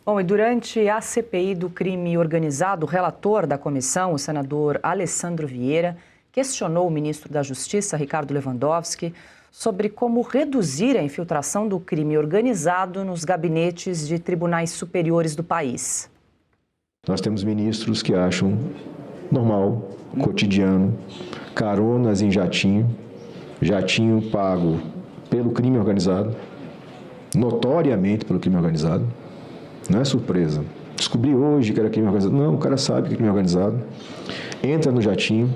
Bom, e durante a CPI do crime organizado, o relator da comissão, o senador Alessandro Vieira, questionou o ministro da Justiça, Ricardo Lewandowski, sobre como reduzir a infiltração do crime organizado nos gabinetes de tribunais superiores do país. Nós temos ministros que acham normal, cotidiano, caronas em jatinho pago pelo crime organizado, notoriamente pelo crime organizado. Não é surpresa. Descobri hoje que era crime organizado. Não, o cara sabe que é crime organizado. Entra no jatinho,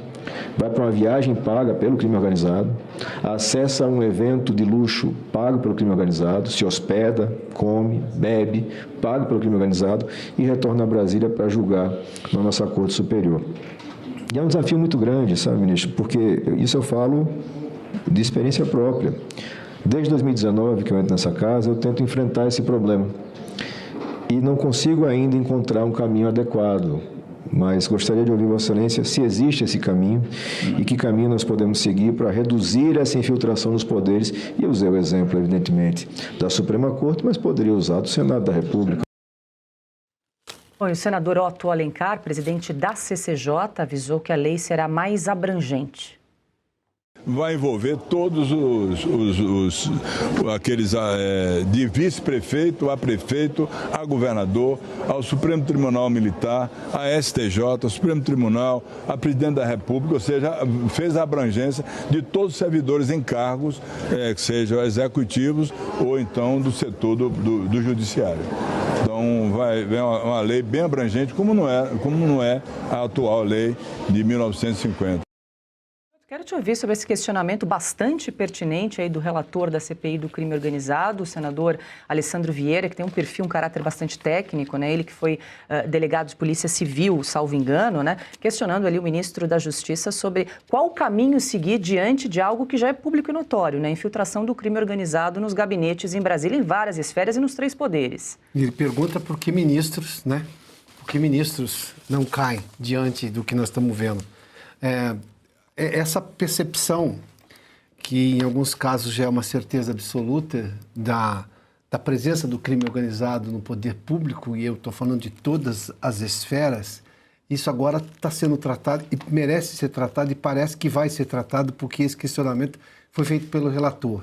vai para uma viagem paga pelo crime organizado, acessa um evento de luxo pago pelo crime organizado, se hospeda, come, bebe, pago pelo crime organizado e retorna a Brasília para julgar na nossa Corte Superior. E é um desafio muito grande, sabe, ministro? Porque isso eu falo de experiência própria. Desde 2019 que eu entro nessa casa, eu tento enfrentar esse problema. E não consigo ainda encontrar um caminho adequado, mas gostaria de ouvir Vossa Excelência se existe esse caminho e que caminho nós podemos seguir para reduzir essa infiltração nos poderes. E eu usei o exemplo, evidentemente, da Suprema Corte, mas poderia usar do Senado da República. Bom, e o senador Otto Alencar, presidente da CCJ, avisou que a lei será mais abrangente. Vai envolver todos aqueles de vice-prefeito a prefeito, a governador, ao Supremo Tribunal Militar, a STJ, ao Supremo Tribunal, a presidente da República, ou seja, fez a abrangência de todos os servidores em cargos, que sejam executivos ou então do setor do judiciário. Então vai uma lei bem abrangente, como não é a atual lei de 1950. Quero te ouvir sobre esse questionamento bastante pertinente aí do relator da CPI do crime organizado, o senador Alessandro Vieira, que tem um caráter bastante técnico, né? Ele que foi delegado de Polícia Civil, salvo engano, né? Questionando ali o ministro da Justiça sobre qual o caminho seguir diante de algo que já é público e notório, né? A infiltração do crime organizado nos gabinetes em Brasília, em várias esferas e nos 3 poderes. Ele pergunta por que ministros, né? Por que ministros não caem diante do que nós estamos vendo. Essa percepção, que em alguns casos já é uma certeza absoluta da presença do crime organizado no poder público, e eu estou falando de todas as esferas, isso agora está sendo tratado e merece ser tratado e parece que vai ser tratado porque esse questionamento foi feito pelo relator.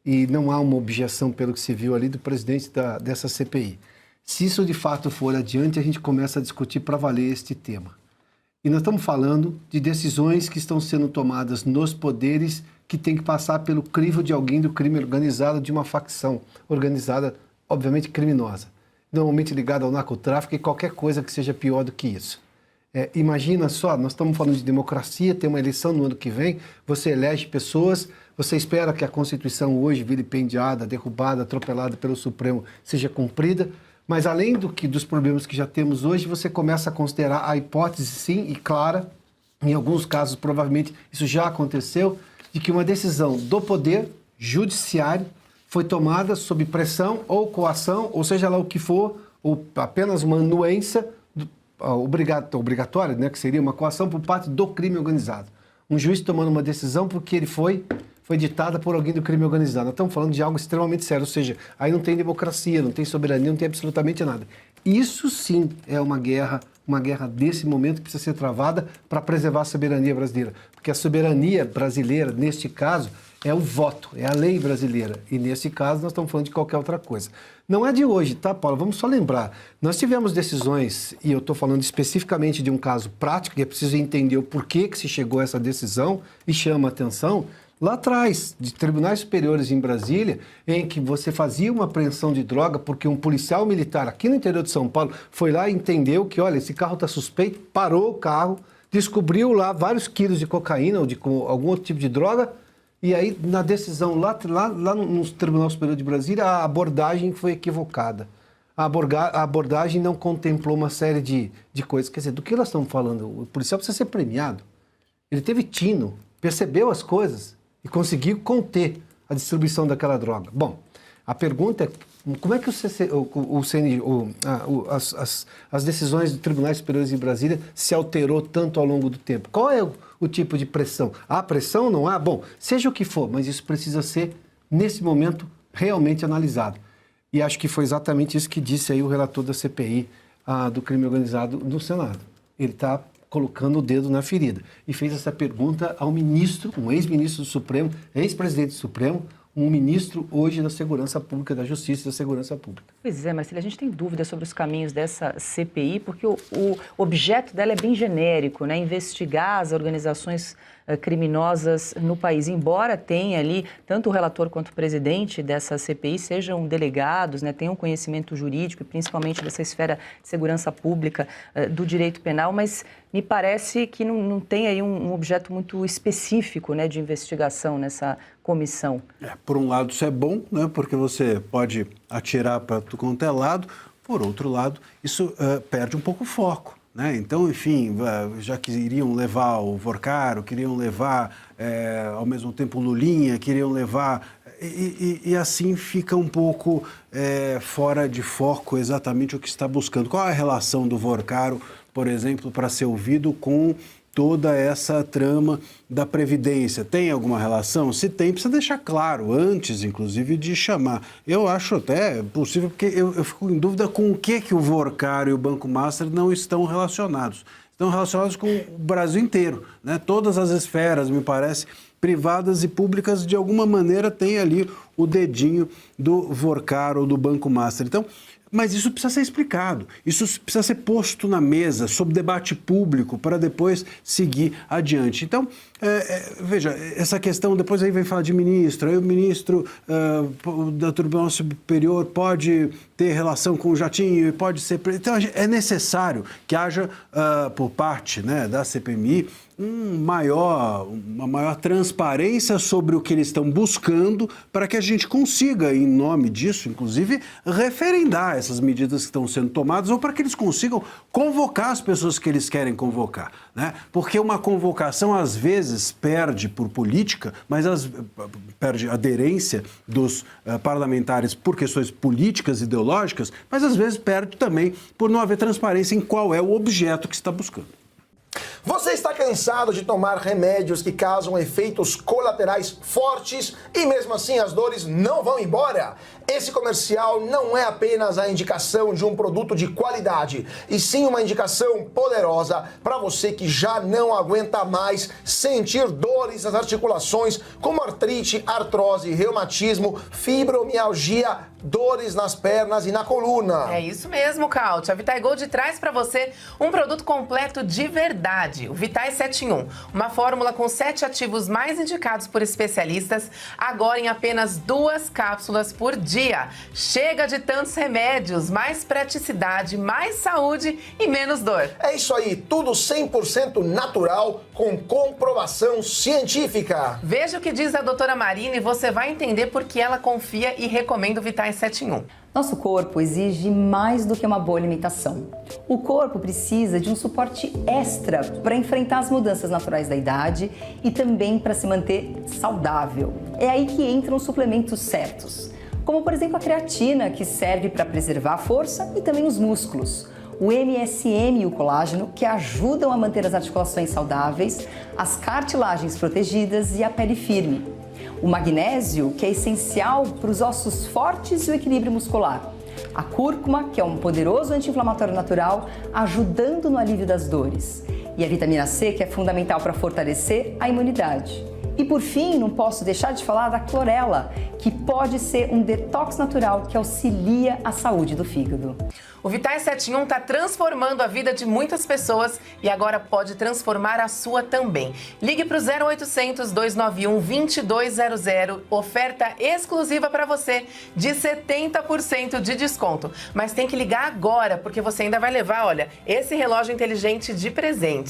E não há uma objeção, pelo que se viu ali, do presidente dessa CPI. Se isso de fato for adiante, a gente começa a discutir para valer este tema. E nós estamos falando de decisões que estão sendo tomadas nos poderes que tem que passar pelo crivo de alguém do crime organizado, de uma facção organizada, obviamente criminosa, normalmente ligada ao narcotráfico e qualquer coisa que seja pior do que isso. Imagina só, nós estamos falando de democracia, tem uma eleição no ano que vem, você elege pessoas, você espera que a Constituição hoje, vilipendiada, derrubada, atropelada pelo Supremo, seja cumprida. Mas além dos problemas que já temos hoje, você começa a considerar a hipótese, sim, e clara, em alguns casos provavelmente isso já aconteceu, de que uma decisão do Poder Judiciário foi tomada sob pressão ou coação, ou seja lá o que for, ou apenas uma anuência obrigatória, né, que seria uma coação por parte do crime organizado. Um juiz tomando uma decisão porque ele foi ditada por alguém do crime organizado. Nós estamos falando de algo extremamente sério, ou seja, aí não tem democracia, não tem soberania, não tem absolutamente nada. Isso sim é uma guerra desse momento que precisa ser travada para preservar a soberania brasileira. Porque a soberania brasileira, neste caso, é o voto, é a lei brasileira. E nesse caso nós estamos falando de qualquer outra coisa. Não é de hoje, tá, Paulo? Vamos só lembrar. Nós tivemos decisões, e eu estou falando especificamente de um caso prático, e é preciso entender o porquê que se chegou a essa decisão e chama a atenção. Lá atrás, de tribunais superiores em Brasília, em que você fazia uma apreensão de droga porque um policial militar aqui no interior de São Paulo foi lá e entendeu que, olha, esse carro está suspeito, parou o carro, descobriu lá vários quilos de cocaína ou de algum outro tipo de droga, e aí na decisão lá no Tribunal Superior de Brasília a abordagem foi equivocada. A abordagem não contemplou uma série de coisas. Quer dizer, do que nós estamos falando? O policial precisa ser premiado. Ele teve tino, percebeu as coisas e conseguiu conter a distribuição daquela droga. Bom, a pergunta é como é que as decisões dos tribunais superiores em Brasília se alterou tanto ao longo do tempo? Qual é o tipo de pressão? Há pressão? Não há? Bom, seja o que for, mas isso precisa ser, nesse momento, realmente analisado. E acho que foi exatamente isso que disse aí o relator da CPI do crime organizado no Senado. Ele está colocando o dedo na ferida. E fez essa pergunta ao ministro, um ex-ministro do Supremo, ex-presidente do Supremo, um ministro hoje da Segurança Pública, da Justiça e da Segurança Pública. Pois é, Marcelo, a gente tem dúvidas sobre os caminhos dessa CPI, porque o objeto dela é bem genérico, né? Investigar as organizações criminosas no país, embora tenha ali, tanto o relator quanto o presidente dessa CPI sejam delegados, né, tenham conhecimento jurídico e principalmente dessa esfera de segurança pública do direito penal, mas me parece que não tem aí um objeto muito específico, né, de investigação nessa comissão. Por um lado isso é bom, né, porque você pode atirar para tudo quanto é lado, por outro lado isso perde um pouco o foco. Então, enfim, já que iriam levar o Vorcaro, queriam levar ao mesmo tempo o Lulinha, queriam levar... E assim fica um pouco fora de foco exatamente o que está buscando. Qual é a relação do Vorcaro, por exemplo, para ser ouvido com toda essa trama da Previdência? Tem alguma relação? Se tem, precisa deixar claro, antes, inclusive, de chamar. Eu acho até possível, porque eu fico em dúvida com o que o Vorcaro e o Banco Master não estão relacionados. Estão relacionados com o Brasil inteiro, né? Todas as esferas, me parece, privadas e públicas, de alguma maneira, tem ali o dedinho do Vorcaro ou do Banco Master. Então, mas isso precisa ser explicado, isso precisa ser posto na mesa, sob debate público, para depois seguir adiante. Então, veja, essa questão, depois aí vem falar de ministro, aí o ministro da Tribunal Superior pode ter relação com o jatinho, pode ser... Então, é necessário que haja, por parte, né, da CPMI, uma maior transparência sobre o que eles estão buscando, para que a gente consiga, em nome disso, inclusive, referendar essas medidas que estão sendo tomadas, ou para que eles consigam convocar as pessoas que eles querem convocar, né? Porque uma convocação, às vezes, perde por política, mas perde aderência dos parlamentares por questões políticas, ideológicas, mas às vezes perde também por não haver transparência em qual é o objeto que se está buscando. Você está cansado de tomar remédios que causam efeitos colaterais fortes e mesmo assim as dores não vão embora? Esse comercial não é apenas a indicação de um produto de qualidade, e sim uma indicação poderosa para você que já não aguenta mais sentir dores nas articulações, como artrite, artrose, reumatismo, fibromialgia, dores nas pernas e na coluna. É isso mesmo, Caute. A Vitai Gold traz para você um produto completo de verdade, o Vitai 7 em 1. Uma fórmula com 7 ativos mais indicados por especialistas, agora em apenas 2 cápsulas por dia. Chega de tantos remédios, mais praticidade, mais saúde e menos dor. É isso aí, tudo 100% natural, com comprovação científica. Veja o que diz a doutora Marina e você vai entender por que ela confia e recomenda o Vitai 7 em 1. Nosso corpo exige mais do que uma boa alimentação. O corpo precisa de um suporte extra para enfrentar as mudanças naturais da idade e também para se manter saudável. É aí que entram os suplementos certos, como por exemplo a creatina, que serve para preservar a força e também os músculos. O MSM e o colágeno, que ajudam a manter as articulações saudáveis, as cartilagens protegidas e a pele firme. O magnésio, que é essencial para os ossos fortes e o equilíbrio muscular. A cúrcuma, que é um poderoso anti-inflamatório natural, ajudando no alívio das dores. E a vitamina C, que é fundamental para fortalecer a imunidade. E por fim, não posso deixar de falar da clorela, que pode ser um detox natural que auxilia a saúde do fígado. O Vitai 7 em 1 está transformando a vida de muitas pessoas e agora pode transformar a sua também. Ligue para o 0800 291 2200, oferta exclusiva para você de 70% de desconto. Mas tem que ligar agora, porque você ainda vai levar, olha, esse relógio inteligente de presente.